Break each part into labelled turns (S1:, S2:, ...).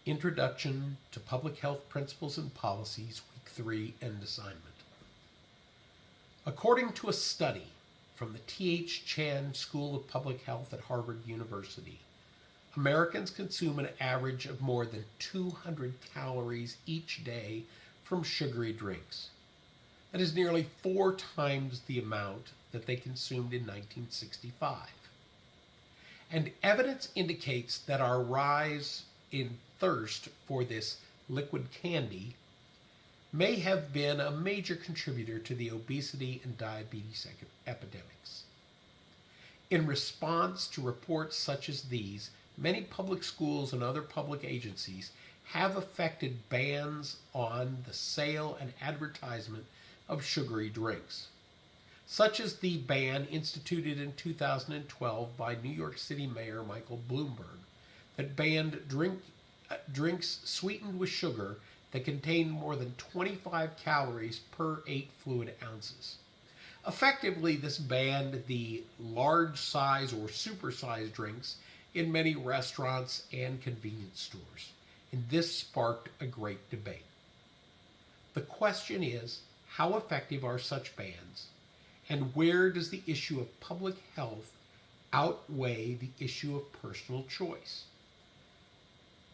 S1: Introduction to Public Health Principles and Policies, Week 3, End assignment. According to a study from the T.H. Chan School of Public Health at Harvard University, Americans consume an average of more than 200 calories each day from sugary drinks. That is nearly 4 times the amount that they consumed in 1965. And evidence indicates that our rise in thirst for this liquid candy may have been a major contributor to the obesity and diabetes epidemics. In response to reports such as these, many public schools and other public agencies have effected bans on the sale and advertisement of sugary drinks, such as the ban instituted in 2012 by New York City Mayor Michael Bloomberg that banned drinks sweetened with sugar that contain more than 25 calories per 8 fluid ounces. Effectively, this banned the large size or supersized drinks in many restaurants and convenience stores, and this sparked a great debate. The question is, how effective are such bans, and where does the issue of public health outweigh the issue of personal choice?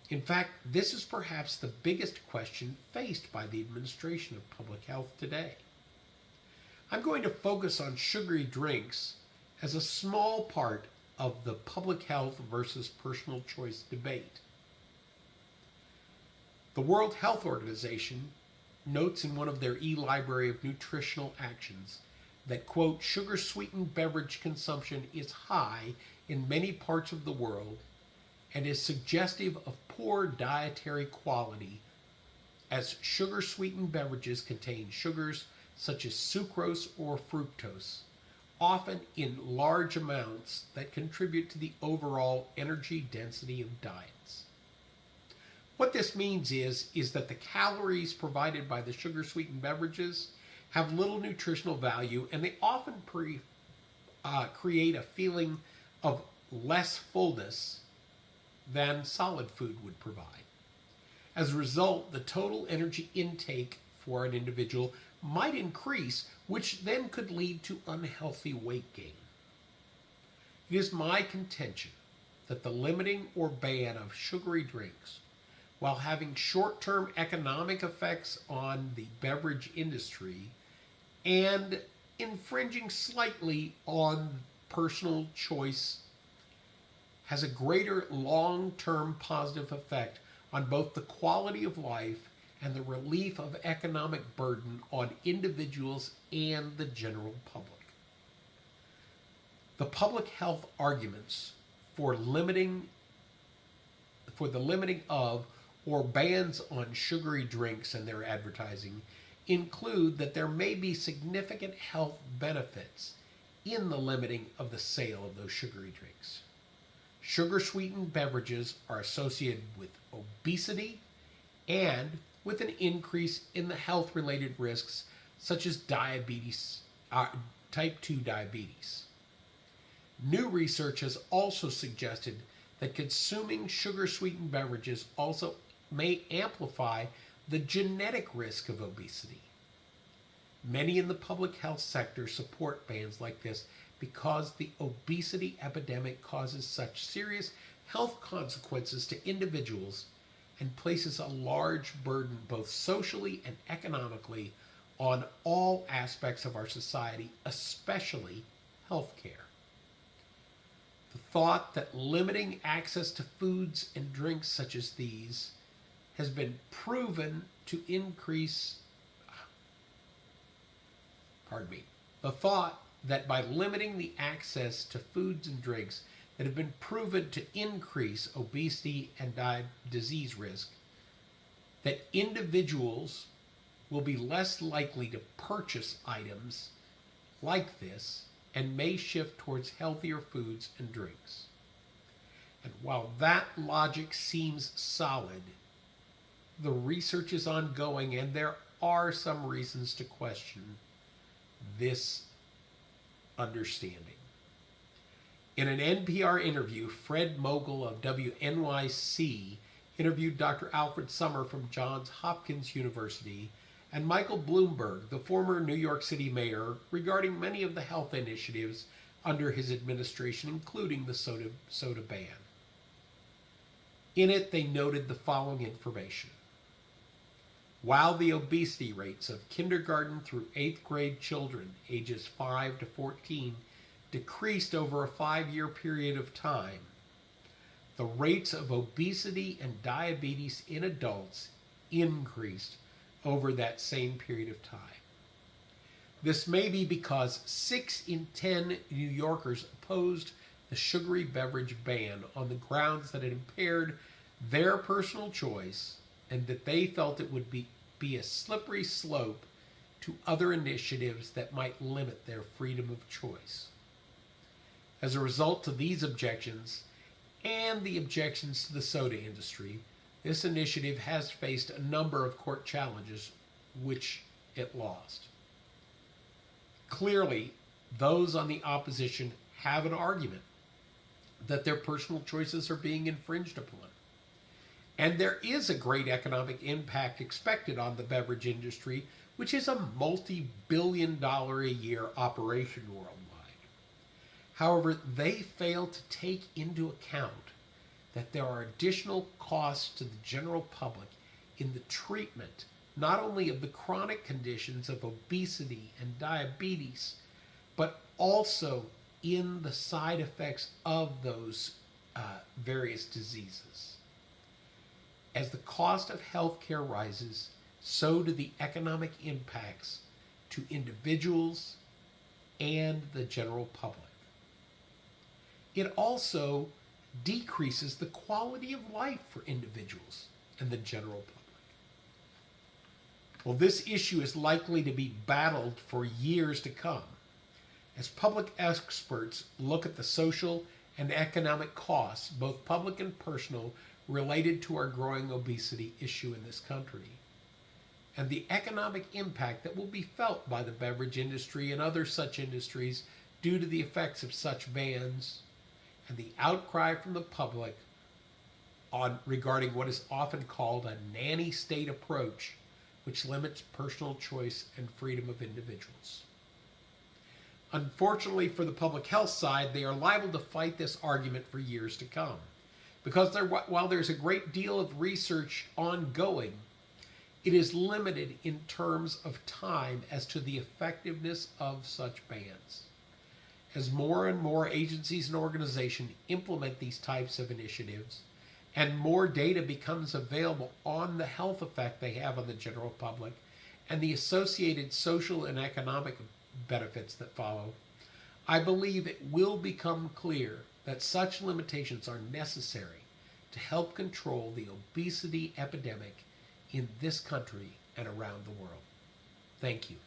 S1: In fact, this is perhaps the biggest question faced by the administration of public health today. I'm going to focus on sugary drinks as a small part of the public health versus personal choice debate. The World Health Organization notes in one of their e-library of nutritional actions that, quote, sugar-sweetened beverage consumption is high in many parts of the world and is suggestive of poor dietary quality, as sugar-sweetened beverages contain sugars such as sucrose or fructose, often in large amounts that contribute to the overall energy density of diets. What this means is that the calories provided by the sugar-sweetened beverages have little nutritional value, and they often create a feeling of less fullness than solid food would provide. As a result, the total energy intake for an individual might increase, which then could lead to unhealthy weight gain. It is my contention that the limiting or ban of sugary drinks, while having short-term economic effects on the beverage industry and infringing slightly on personal choice, has a greater long-term positive effect on both the quality of life and the relief of economic burden on individuals and the general public. The public health arguments for the limiting of or bans on sugary drinks and their advertising include that there may be significant health benefits in the limiting of the sale of those sugary drinks. Sugar-sweetened beverages are associated with obesity and with an increase in the health-related risks such as diabetes, type 2 diabetes. New research has also suggested that consuming sugar-sweetened beverages also may amplify the genetic risk of obesity. Many in the public health sector support bans like this because the obesity epidemic causes such serious health consequences to individuals and places a large burden both socially and economically on all aspects of our society, especially healthcare. The thought that limiting access to foods and drinks such as these has been proven to increase, the thought that by limiting the access to foods and drinks that have been proven to increase obesity and disease risk, that individuals will be less likely to purchase items like this and may shift towards healthier foods and drinks. And while that logic seems solid, the research is ongoing and there are some reasons to question this understanding. In an NPR interview, Fred Mogul of WNYC interviewed Dr. Alfred Summer from Johns Hopkins University and Michael Bloomberg, the former New York City mayor, regarding many of the health initiatives under his administration, including the soda ban. In it, they noted the following information. While the obesity rates of kindergarten through 8th grade children ages 5 to 14 decreased over a 5-year period of time, the rates of obesity and diabetes in adults increased over that same period of time. This may be because 6 in 10 New Yorkers opposed the sugary beverage ban on the grounds that it impaired their personal choice and that they felt it would be a slippery slope to other initiatives that might limit their freedom of choice. As a result of these objections and the objections to the soda industry, this initiative has faced a number of court challenges, which it lost. Clearly, those on the opposition have an argument that their personal choices are being infringed upon. And there is a great economic impact expected on the beverage industry, which is a multi-billion-dollar-a-year operation worldwide. However, they fail to take into account that there are additional costs to the general public in the treatment not only of the chronic conditions of obesity and diabetes, but also in the side effects of those various diseases. As the cost of healthcare rises, so do the economic impacts to individuals and the general public. It also decreases the quality of life for individuals and the general public. Well, this issue is likely to be battled for years to come, as public experts look at the social and economic costs, both public and personal, related to our growing obesity issue in this country, and the economic impact that will be felt by the beverage industry and other such industries due to the effects of such bans, and the outcry from the public regarding what is often called a nanny state approach, which limits personal choice and freedom of individuals. Unfortunately for the public health side, they are liable to fight this argument for years to come, because while there's a great deal of research ongoing, it is limited in terms of time as to the effectiveness of such bans. As more and more agencies and organizations implement these types of initiatives, and more data becomes available on the health effect they have on the general public and the associated social and economic benefits that follow, I believe it will become clear that such limitations are necessary to help control the obesity epidemic in this country and around the world. Thank you.